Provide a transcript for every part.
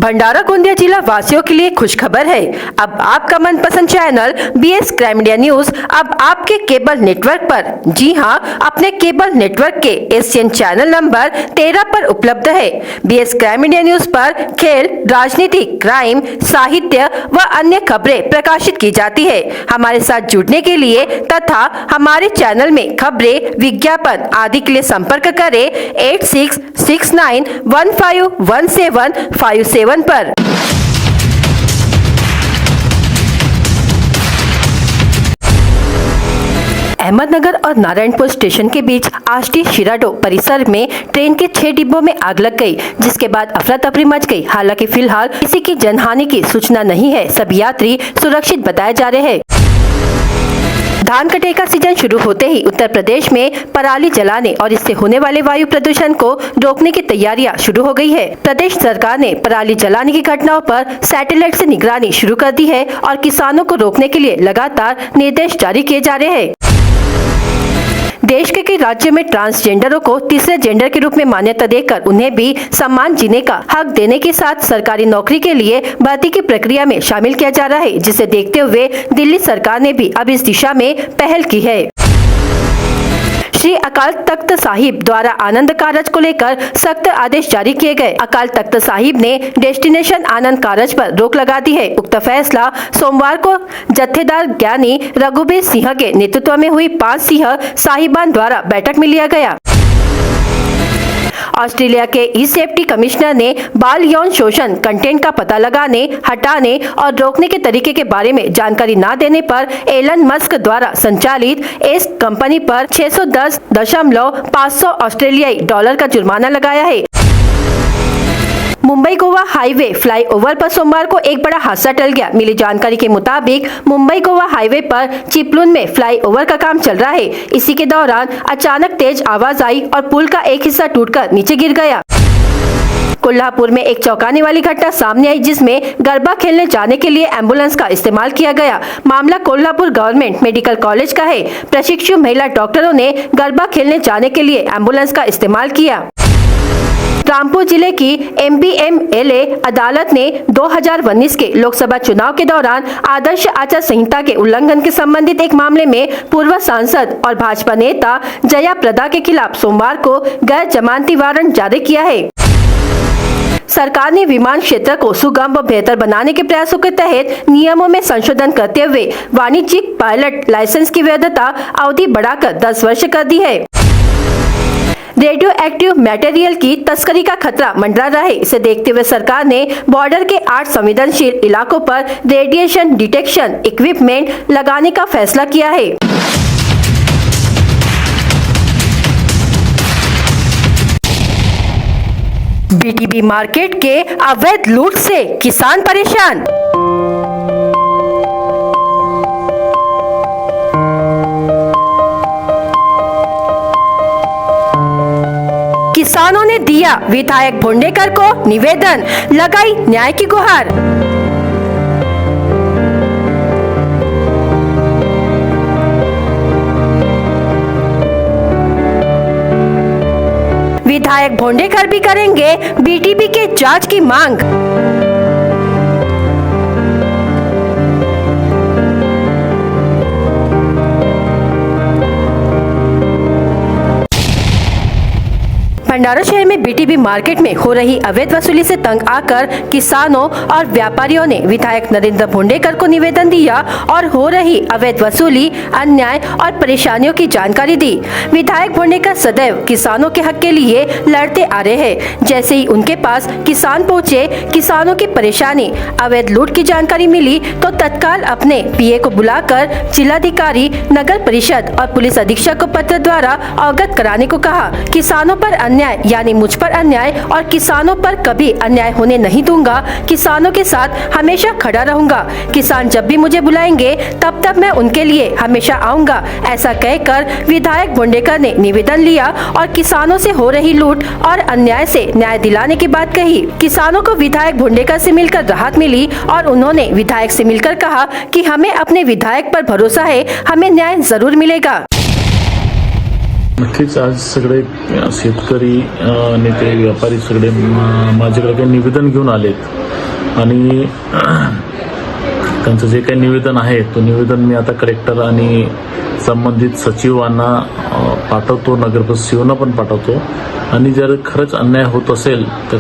भंडारा गोंदिया जिला वासियों के लिए खुशखबर है। अब आपका मनपसंद channel BS crime India news अब आपके केबल नेटवर्क पर, जी हां, अपने केबल नेटवर्क के एशियन चैनल नंबर 13 पर उपलब्ध है। BS क्राइम इंडिया न्यूज पर खेल, राजनीति, क्राइम, साहित्य व अन्य खबरें प्रकाशित की जाती है। हमारे साथ जुड़ने के लिए तथा हमारे चैनल में खबरें, विज्ञापन आदि के लिए संपर्क करें 8669151757 पर। अहमदनगर और नारायणपुर स्टेशन के बीच आष्टी शिराडो परिसर में ट्रेन के 6 डिब्बों में आग लग गई, जिसके बाद अफरा तफरी मच गई। हालांकि फिलहाल किसी की जनहानि की सूचना नहीं है। सभी यात्री सुरक्षित बताए जा रहे हैं। धान कटाई का सीजन शुरू होते ही उत्तर प्रदेश में पराली जलाने और इससे होने वाले वायु प्रदूषण को रोकने की तैयारियां शुरू हो गई है। प्रदेश सरकार ने पराली जलाने की घटनाओं पर सैटेलाइट से निगरानी शुरू कर दी है और किसानों को रोकने के लिए लगातार निर्देश जारी किए जा रहे हैं। देश के कई राज्यों में ट्रांसजेंडरों को तीसरे जेंडर के रूप में मान्यता देकर उन्हें भी सम्मान जीने का हक देने के साथ सरकारी नौकरी के लिए भर्ती की प्रक्रिया में शामिल किया जा रहा है, जिसे देखते हुए दिल्ली सरकार ने भी अब इस दिशा में पहल की है। श्री अकाल तख्त साहिब द्वारा आनंद कारज को लेकर सख्त आदेश जारी किए गए। अकाल तख्त साहिब ने डेस्टिनेशन आनंद कारज पर रोक लगा दी है। उक्त फैसला सोमवार को जत्थेदार ज्ञानी रघुबीर सिंह के नेतृत्व में हुई 5 सिंह साहिबान द्वारा बैठक में लिया गया। ऑस्ट्रेलिया के ई-सेफ्टी कमिश्नर ने बाल यौन शोषण कंटेंट का पता लगाने, हटाने और रोकने के तरीके के बारे में जानकारी न देने पर एलन मस्क द्वारा संचालित इस कंपनी पर 610.500 ऑस्ट्रेलियाई डॉलर का जुर्माना लगाया है। मुंबई गोवा हाईवे फ्लाईओवर पर सोमवार को एक बड़ा हादसा टल गया। मिली जानकारी के मुताबिक मुंबई गोवा हाईवे पर चिपलून में फ्लाईओवर का काम चल रहा है। इसी के दौरान अचानक तेज आवाज आई और पुल का एक हिस्सा टूटकर नीचे गिर गया। कोल्हापुर में एक चौंकाने वाली घटना सामने आई, जिसमें गरबा खेलने जाने के लिए एम्बुलेंस का इस्तेमाल किया गया। मामला कोल्हापुर गवर्नमेंट मेडिकल कॉलेज का है। प्रशिक्षु महिला डॉक्टरों ने गरबा खेलने जाने के लिए एम्बुलेंस का इस्तेमाल किया। रामपुर जिले की MPMLA अदालत ने 2019 के लोकसभा चुनाव के दौरान आदर्श आचार संहिता के उल्लंघन के संबंधित एक मामले में पूर्व सांसद और भाजपा नेता जया प्रदा के खिलाफ सोमवार को गैर जमानती वारंट जारी किया है। सरकार ने विमान क्षेत्र को सुगम व बेहतर बनाने के प्रयासों के तहत नियमों में संशोधन करते हुए वाणिज्यिक पायलट लाइसेंस की वैधता अवधि बढ़ाकर 10 वर्ष कर दी है। रेडियो एक्टिव मटेरियल की तस्करी का खतरा मंडरा रहा है। इसे देखते हुए सरकार ने बॉर्डर के 8 संवेदनशील इलाकों पर रेडिएशन डिटेक्शन इक्विपमेंट लगाने का फैसला किया है। BTB मार्केट के अवैध लूट से किसान परेशान। किसानों ने दिया विधायक भोंडेकर को निवेदन, लगाई न्याय की गुहार। विधायक भोंडेकर भी करेंगे BTB के जांच की मांग। भंडारा शहर में BTB मार्केट में हो रही अवैध वसूली से तंग आकर किसानों और व्यापारियों ने विधायक नरेंद्र भोंडेकर को निवेदन दिया और हो रही अवैध वसूली, अन्याय और परेशानियों की जानकारी दी। विधायक भोंडेकर सदैव किसानों के हक के लिए लड़ते आ रहे हैं। जैसे ही उनके पास किसान पहुंचे, किसानों की परेशानी, अवैध लूट की जानकारी मिली तो तत्काल अपने PA को बुलाकर जिलाधिकारी, नगर परिषद और पुलिस अधीक्षक को पत्र द्वारा अवगत कराने को कहा। किसानों पर अन्याय यानी मुझ पर अन्याय और किसानों पर कभी अन्याय होने नहीं दूंगा। किसानों के साथ हमेशा खड़ा रहूंगा। किसान जब भी मुझे बुलाएंगे तब तक मैं उनके लिए हमेशा आऊंगा। ऐसा कहकर विधायक भोंडेकर ने निवेदन लिया और किसानों से हो रही लूट और अन्याय से न्याय दिलाने की बात कही। किसानों को विधायक भोंडेकर से मिलकर राहत मिली और उन्होंने विधायक से मिलकर कहा कि हमें अपने विधायक पर भरोसा है, हमें न्याय जरूर मिलेगा। नक्कीच आज सगळे शेतकरी नेते व्यापारी सगळे माझ्याकडे निवेदन घेऊन आलेत आणि त्यांचं जे काही निवेदन आहे तो निवेदन मी आता कलेक्टर आणि संबंधित सचिवांना पाठवतो, नगरपरिषद सीओना पण पाठवतो. आणि जर खरंच अन्याय होत असेल तर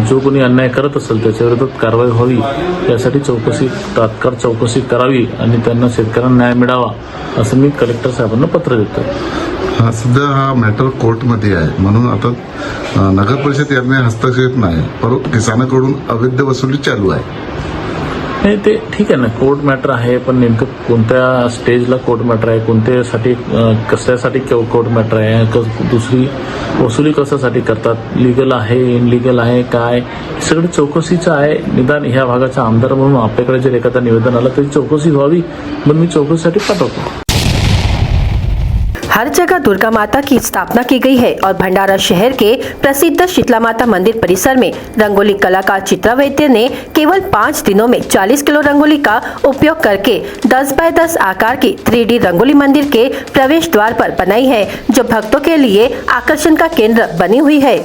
जो कोणी अन्याय करत असेल त्याच्या विरोधात कारवाई व्हावी यासाठी तात्काळ चौकशी करावी आणि त्यांना शेतकऱ्यांना न्याय मिळावा असं मी कलेक्टर साहेबांना पत्र देतो. सध्या हा मॅटर कोर्टमध्ये आहे म्हणून आता नगर परिषद याने हस्तक्षेप नाही, परंतु किसानाकडून अवैध वसुली चालू आहे. नाही ते ठीक आहे ना, कोर्ट मॅटर आहे, पण नेमकं कोणत्या स्टेजला कोर्ट मॅटर आहे, कोणत्यासाठी कशासाठी कोर्ट मॅटर आहे, दुसरी वसुली कशासाठी करतात, लिगल आहे इनलिगल आहे काय, सगळं चौकशीचं आहे. निदान ह्या भागाचा आमदार म्हणून आपल्याकडे जर एखादा निवेदन आलं तरी चौकशी व्हावी म्हणून मी चौकशीसाठी पाठवतो. हर जगह दुर्गा माता की स्थापना की गई है और भंडारा शहर के प्रसिद्ध शीतला माता मंदिर परिसर में रंगोली कलाकार चित्रा वैद्य ने केवल 5 दिनों में 40 किलो रंगोली का उपयोग करके 10 बाय 10 आकार की 3D रंगोली मंदिर के प्रवेश द्वार पर बनाई है, जो भक्तों के लिए आकर्षण का केंद्र बनी हुई है.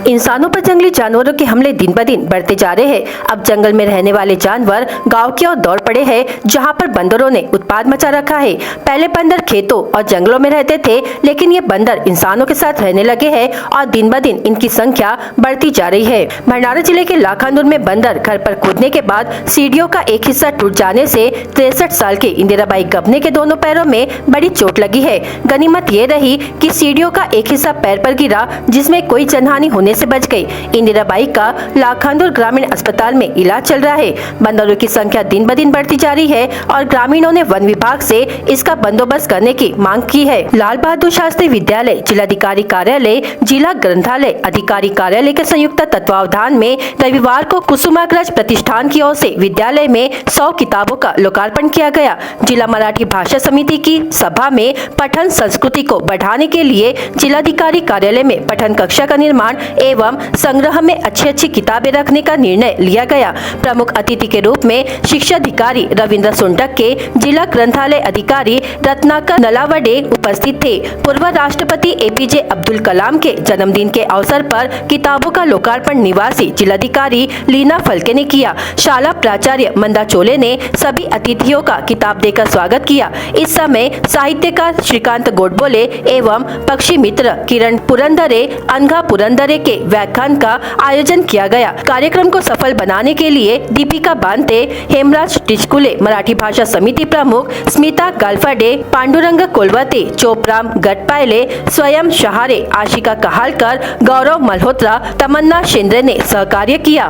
इंसानों पर जंगली जानवरों के हमले दिन ब दिन बढ़ते जा रहे हैं। अब जंगल में रहने वाले जानवर गांव की ओर दौड़ पड़े हैं, जहां पर बंदरों ने उत्पात मचा रखा है। पहले बंदर खेतों और जंगलों में रहते थे, लेकिन ये बंदर इंसानों के साथ रहने लगे हैं और दिन ब दिन इनकी संख्या बढ़ती जा रही है। भंडारा जिले के लाखांदुर में बंदर घर पर कूदने के बाद सीढ़ियों का एक हिस्सा टूट जाने से 63 साल के इंदिराबाई गबने के दोनों पैरों में बड़ी चोट लगी है। गनीमत ये रही कि सीढ़ियों का एक हिस्सा पैर पर गिरा, जिसमें कोई जनहानि होने से से बच गई। इंदिराबाई का लाखांदुर ग्रामीण अस्पताल में इलाज चल रहा है। बंदरों की संख्या दिन ब दिन बढ़ती जा रही है और ग्रामीणों ने वन विभाग से इसका बंदोबस्त करने की मांग की है। लाल बहादुर शास्त्री विद्यालय, जिलाधिकारी कार्यालय, जिला ग्रंथालय अधिकारी कार्यालय के संयुक्त तत्वावधान में रविवार को कुसुमाग्रज प्रतिष्ठान की ओर से विद्यालय में 100 किताबों का लोकार्पण किया गया। जिला मराठी भाषा समिति की सभा में पठन संस्कृति को बढ़ाने के लिए जिलाधिकारी कार्यालय में पठन कक्षा का निर्माण एवं संग्रह में अच्छी किताबें रखने का निर्णय लिया गया। प्रमुख अतिथि के रूप में शिक्षाधिकारी रविंद्र सोनटक के जिला ग्रंथालय अधिकारी रत्नाकर नलावडे उपस्थित थे। पूर्व राष्ट्रपति एपीजे अब्दुल कलाम के जन्मदिन के अवसर पर किताबों का लोकार्पण निवासी जिलाधिकारी लीना फलके ने किया। शाला प्राचार्य मंदा चोले ने सभी अतिथियों का किताब देकर स्वागत किया। इस समय साहित्यकार श्रीकांत गोडबोले एवं पक्षी मित्र किरण पुरंदरे, अनघा पुरंदरे के व्याख्यान का आयोजन किया गया। कार्यक्रम को सफल बनाने के लिए दीपिका बांते, हेमराज टिचकुले, मराठी भाषा समिति प्रमुख स्मिता गालफाडे, पांडुरंग कोलवते, चोपराम गटपायले, स्वयं शहारे, आशिका कहालकर, गौरव मल्होत्रा, तमन्ना शिंदे ने सहकार्य किया।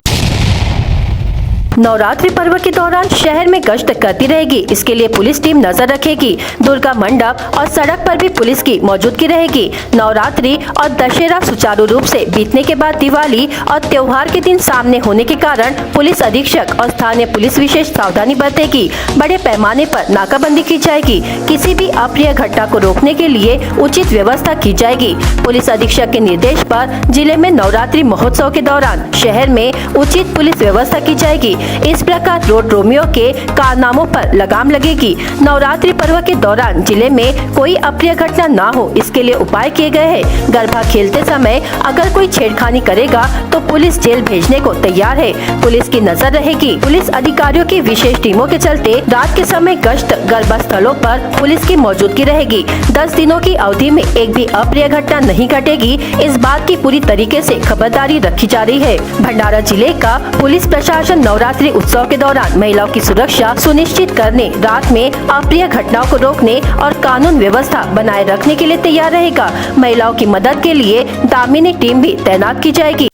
नवरात्रि पर्व के दौरान शहर में गश्त करती रहेगी। इसके लिए पुलिस टीम नजर रखेगी। दुर्गा मंडप और सड़क पर भी पुलिस की मौजूदगी रहेगी। नवरात्रि और दशहरा सुचारू रूप से बीतने के बाद दिवाली और त्योहार के दिन सामने होने के कारण पुलिस अधीक्षक और स्थानीय पुलिस विशेष सावधानी बरतेगी। बड़े पैमाने पर नाकाबंदी की जाएगी। किसी भी अप्रिय घटना को रोकने के लिए उचित व्यवस्था की जाएगी। पुलिस अधीक्षक के निर्देश पर जिले में नवरात्रि महोत्सव के दौरान शहर में उचित पुलिस व्यवस्था की जाएगी। इस प्रकार रोड रोमियो के कारनामों पर लगाम लगेगी। नवरात्रि पर्व के दौरान जिले में कोई अप्रिय घटना न हो, इसके लिए उपाय किए गए हैं। गरबा खेलते समय अगर कोई छेड़खानी करेगा तो पुलिस जेल भेजने को तैयार है। पुलिस की नजर रहेगी। पुलिस अधिकारियों की विशेष टीमों के चलते रात के समय गश्त गरबा स्थलों पर पुलिस की मौजूदगी रहेगी। 10 दिनों की अवधि में एक भी अप्रिय घटना नहीं घटेगी। इस बात की पूरी तरीके से खबरदारी रखी जा रही है। भंडारा जिले का पुलिस प्रशासन नवरात्रि उत्सव के दौरान महिलाओं की सुरक्षा सुनिश्चित करने, रात में अप्रिय घटनाओं को रोकने और कानून व्यवस्था बनाए रखने के लिए तैयार रहेगा। महिलाओं की मदद के लिए दामिनी टीम भी तैनात की जाएगी।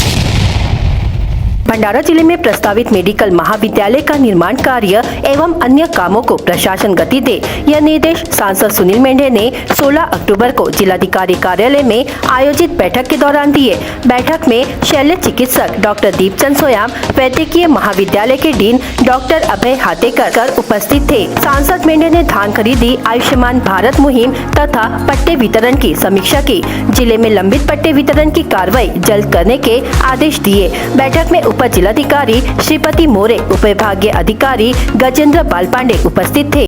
भंडारा जिले में प्रस्तावित मेडिकल महाविद्यालय का निर्माण कार्य एवं अन्य कामों को प्रशासन गति दे, यह निर्देश सांसद सुनील मेंढे ने 16 अक्टूबर को जिलाधिकारी कार्यालय में आयोजित बैठक के दौरान दिए। बैठक में शल्य चिकित्सक डॉक्टर दीपचंद सोयाम, वैद्यकीय महाविद्यालय के डीन डॉक्टर अभय हातेकर उपस्थित थे। सांसद मेंढे ने धान खरीदी, आयुष्मान भारत मुहिम तथा पट्टे वितरण की समीक्षा की। जिले में लंबित पट्टे वितरण की कार्रवाई जल्द करने के आदेश दिए। बैठक में उप जिलाधिकारी श्रीपति मोरे, उप विभागीय अधिकारी गजेंद्र बालपांडे उपस्थित थे।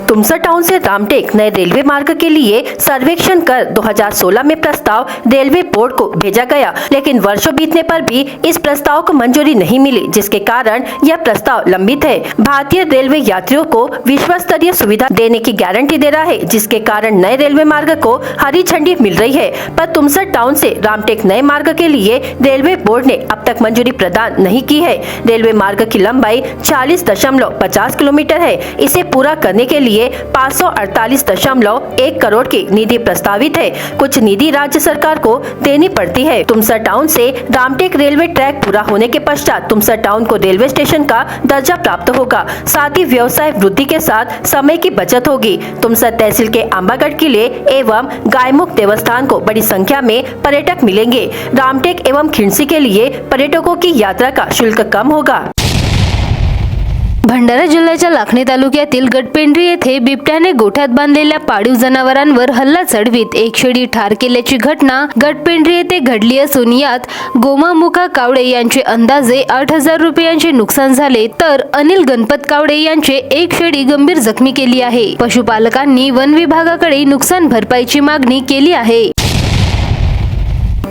तुमसर टाउन से रामटेक नए रेलवे मार्ग के लिए सर्वेक्षण कर 2016 में प्रस्ताव रेलवे बोर्ड को भेजा गया, लेकिन वर्षों बीतने पर भी इस प्रस्ताव को मंजूरी नहीं मिली, जिसके कारण यह प्रस्ताव लंबित है। भारतीय रेलवे यात्रियों को विश्व स्तरीय सुविधा देने की गारंटी दे रहा है, जिसके कारण नए रेलवे मार्ग को हरी झंडी मिल रही है। पर तुमसर टाउन से रामटेक नए मार्ग के लिए रेलवे बोर्ड ने अब तक मंजूरी प्रदान नहीं की है। रेलवे मार्ग की लंबाई 40.50 किलोमीटर है। इसे पूरा करने के लिए 548.1 करोड़ की निधि प्रस्तावित है। कुछ निधि राज्य सरकार को देनी पड़ती है। तुमसर टाउन से रामटेक रेलवे ट्रैक पूरा होने के पश्चात तुमसर टाउन को रेलवे स्टेशन का दर्जा प्राप्त होगा। साथ ही व्यवसाय वृद्धि के साथ समय की बचत होगी। तुमसर तहसील के आंबागढ़ किले एवं गायमुख देवस्थान को बड़ी संख्या में पर्यटक मिलेंगे। रामटेक एवं खिंडसी के लिए पर्यटकों की यात्रा का शुल्क कम होगा। भंडारा जिल्ह्याच्या लाखनी तालुक्यातील गटपेंढरी येथे बिबट्याने गोठ्यात बांधलेल्या पाळीव जनावरांवर हल्ला चढवीत एक शेळी ठार केल्याची घटना गटपेंढरी येथे घडली असून यात गोमा मुका कावडे यांचे अंदाजे 8,000 रुपयांचे नुकसान झाले, तर अनिल गणपत कावडे यांचे एक शेळी गंभीर जखमी केली आहे। पशुपालकांनी वन विभागाकडे नुकसान भरपाईची मागणी केली आहे।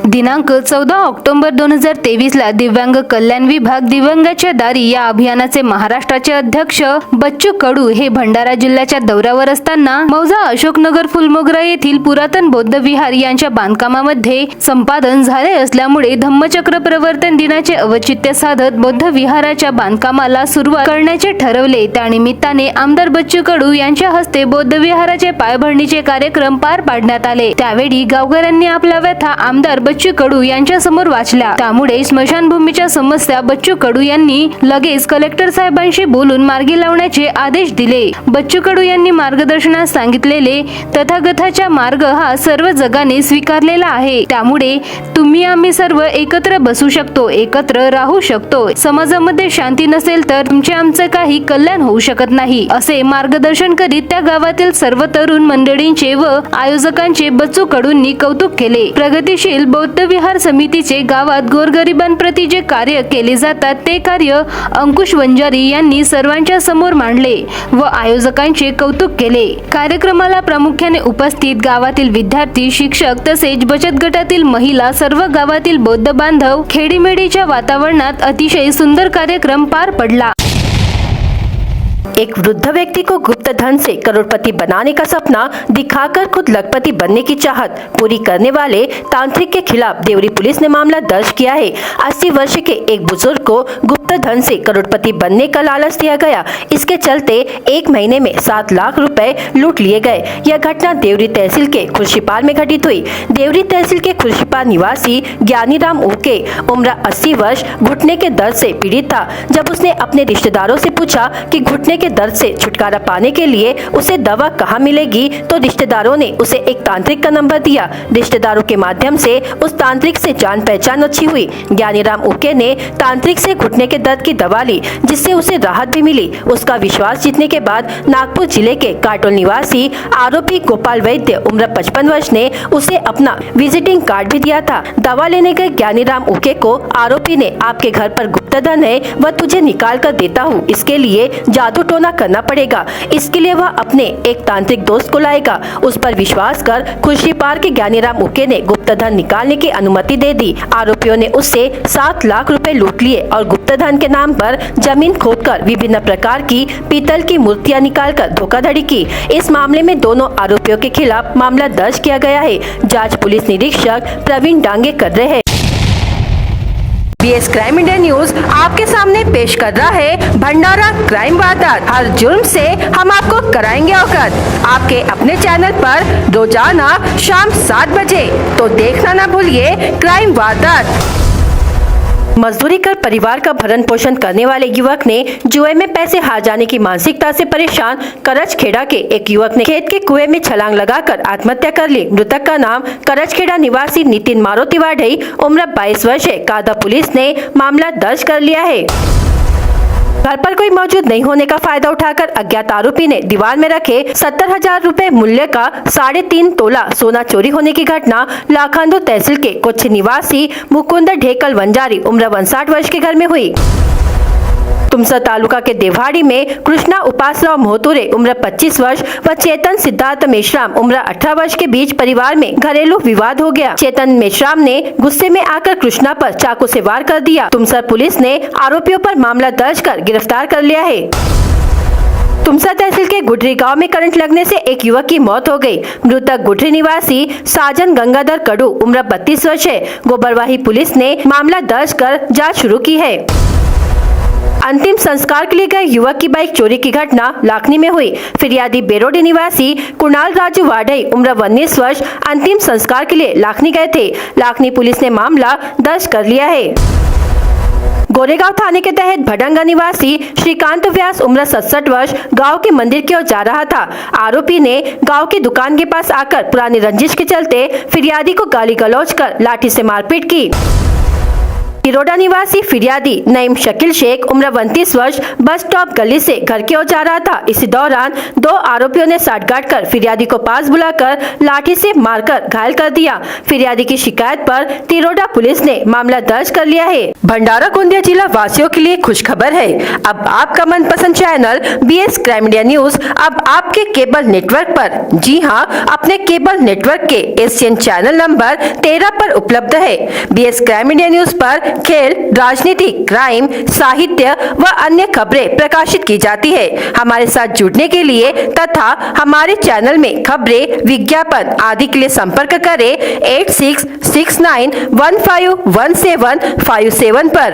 दिनांक 14 ऑक्टोबर 2023 ला दिव्यांग कल्याण विभाग दिव्यांगाच्या दारी या अभियानाचे महाराष्ट्राचे अध्यक्ष बच्चू कडू हे भंडारा जिल्ह्याच्या दौऱ्यावर असताना मौजा अशोकनगर फुलमोगरा येथील पुरातन बौद्ध विहार यांच्या बांधकामामध्ये संपादन झाले असल्यामुळे धम्मचक्र प्रवर्तन दिनाचे औचित्य साधत बौद्ध विहाराच्या बांधकामाला सुरुवात करण्याचे ठरवले। त्यानिमित्ताने आमदार बच्चू कडू यांच्या हस्ते बौद्ध विहाराचे पायाभरणीचे कार्यक्रम पार पाडण्यात आले। त्यावेळी गावकऱ्यांनी आपला व्यथा आमदार बच्चू कडू यांच्या समोर वाचल्या। त्यामुळे स्मशानभूमीच्या समस्या बच्चू कडू यांनी लगेच कलेक्टर साहेबांशी बोलून मार्गी लावण्याचे आदेश दिले। बच्चू कडू यांनी मार्गदर्शनास सांगितलेले तथागताचा मार्ग हा सर्व जगाने स्वीकारलेला आहे। त्यामुळे तुम्ही आम्ही सर्व एकत्र बसू शकतो, एकत्र राहू शकतो। समाजामध्ये शांती नसेल तर तुमचे आमचे काही कल्याण होऊ शकत नाही, असे मार्गदर्शन करीत त्या गावातील सर्व तरुण मंडळींचे व आयोजकांचे बच्चू कडूंनी कौतुक केले। प्रगतिशील बौद्ध विहार समितीचे गावात गोरगरिबांप्रती जे कार्य केले जातात ते कार्य अंकुश वंजारी यांनी सर्वांच्या समोर मांडले व आयोजकांचे कौतुक केले। कार्यक्रमाला प्रामुख्याने उपस्थित गावातील विद्यार्थी, शिक्षक तसेच बचत गटातील महिला, सर्व गावातील बौद्ध बांधव, खेडीमेडीच्या वातावरणात अतिशय सुंदर कार्यक्रम पार पडला। एक वृद्ध व्यक्ति को गुप्त धन से करोड़पति बनाने का सपना दिखाकर खुद लखपति बनने की चाहत पूरी करने वाले तांत्रिक के खिलाफ देवरी पुलिस ने मामला दर्ज किया है। 80 वर्ष के एक बुजुर्ग को गुप्त धन से करोड़पति बनने का लालच दिया गया। इसके चलते एक महीने में 7 लाख रुपए लूट लिए गए। यह घटना देवरी तहसील के खुर्शीपार में घटित हुई। देवरी तहसील के खुर्शीपार निवासी ज्ञानीराम उके उम्र 80 वर्ष घुटने के दर्द से पीड़ित था। जब उसने अपने रिश्तेदारों से पूछा कि घुटने के दर्द से छुटकारा पाने के लिए उसे दवा कहाँ मिलेगी, तो रिश्तेदारों ने उसे एक तांत्रिक का नंबर दिया। रिश्तेदारों के माध्यम से उस तांत्रिक से जान पहचान अच्छी हुई। ज्ञानीराम उके ने तांत्रिक से घुटने के दर्द की दवा ली, जिससे उसे राहत भी मिली। उसका विश्वास जीतने के बाद नागपुर जिले के काटोल निवासी आरोपी गोपाल वैद्य उम्र 55 वर्ष ने उसे अपना विजिटिंग कार्ड भी दिया था। दवा लेने गए ज्ञानीराम उके को आरोपी ने आपके घर पर गुप्त धन है, वह तुझे निकाल कर देता हूँ, इसके लिए जादू टोना करना पड़ेगा। इसके लिए वह अपने एक तांत्रिक दोस्त को लाएगा। उस पर विश्वास कर खुर्शीपार के ज्ञानीराम उके ने गुप्त धन निकालने की अनुमति दे दी। आरोपियों ने उससे 7 लाख रुपए लूट लिए और गुप्त धन के नाम पर जमीन खोदकर विभिन्न प्रकार की पीतल की मूर्तियां निकालकर धोखाधड़ी की। इस मामले में दोनों आरोपियों के खिलाफ मामला दर्ज किया गया है। जांच पुलिस निरीक्षक प्रवीण डांगे कर रहे हैं। BS क्राइम इंडिया न्यूज आपके सामने पेश कर रहा है भंडारा क्राइम वारदात। हर जुर्म से हम आपको कराएंगे अवगत। आपके अपने चैनल पर रोजाना शाम 7 बजे, तो देखना ना भूलिए क्राइम वारदात। मजदूरी कर परिवार का भरण पोषण करने वाले युवक ने जुए में पैसे हार जाने की मानसिकता से परेशान करजखेड़ा के एक युवक ने खेत के कुएं में छलांग लगाकर आत्महत्या कर ली। मृतक का नाम करजखेड़ा निवासी नितिन मारुति वाढ़ई उम्र 22 वर्ष है। कादा पुलिस ने मामला दर्ज कर लिया है। घर पर कोई मौजूद नहीं होने का फायदा उठाकर अज्ञात आरोपी ने दीवार में रखे 70,000 रुपए मूल्य का 3.5 तोला सोना चोरी होने की घटना लाखांदो तहसील के कोच्चि निवासी मुकुंद ढेकल वंजारी उम्र 59 वर्ष के घर में हुई। तुमसा तालुका के देवहाड़ी में कृष्णा उपासराव मोहतुरे उम्र 25 वर्ष व चेतन सिद्धार्थ मेश्राम उम्र 18 वर्ष के बीच परिवार में घरेलू विवाद हो गया। चेतन मेश्राम ने गुस्से में आकर कृष्णा पर चाकू से वार कर दिया। तुमसर पुलिस ने आरोपियों पर मामला दर्ज कर गिरफ्तार कर लिया है। तुमसा तहसील के गुडरी गांव में करंट लगने से एक युवक की मौत हो गई। मृतक गुडरी निवासी साजन गंगाधर कडू उम्र 32 वर्ष है। गोबरवाही पुलिस ने मामला दर्ज कर जाँच शुरू की है। अंतिम संस्कार के लिए गए युवक की बाइक चोरी की घटना लाखनी में हुई। फिरियादी बेरोडी निवासी कुणाल राजू वाढ़ई उम्र 19 वर्ष अंतिम संस्कार के लिए लाखनी गए थे। लाखनी पुलिस ने मामला दर्ज कर लिया है। गोरेगांव थाने के तहत भडंगा निवासी श्रीकांत व्यास उम्र 67 वर्ष गांव के मंदिर की ओर जा रहा था। आरोपी ने गांव की दुकान के पास आकर पुरानी रंजिश के चलते फिरियादी को गाली गलौज कर लाठी से मारपीट की। तिरोडा निवासी फिरियादी नईम शकील शेख उम्र 29 वर्ष बस स्टॉप गली से घर की ओर जा रहा था। इसी दौरान 2 आरोपियों ने साठगांठ कर फिरियादी को पास बुलाकर लाठी से मारकर घायल कर दिया। फिरियादी की शिकायत पर तिरोडा पुलिस ने मामला दर्ज कर लिया है। भंडारा गोंदिया जिला वासियों के लिए खुशखबर है। अब आपका मनपसंद channel BS crime India news अब आपके केबल नेटवर्क पर, जी हाँ, अपने केबल नेटवर्क के एशियन चैनल नंबर 13 पर उपलब्ध है। BS क्राइम इंडिया न्यूज पर खेल, राजनीति, क्राइम, साहित्य व अन्य खबरें प्रकाशित की जाती है। हमारे साथ जुड़ने के लिए तथा हमारे चैनल में खबरें, विज्ञापन आदि के लिए संपर्क करें 8669151757 पर।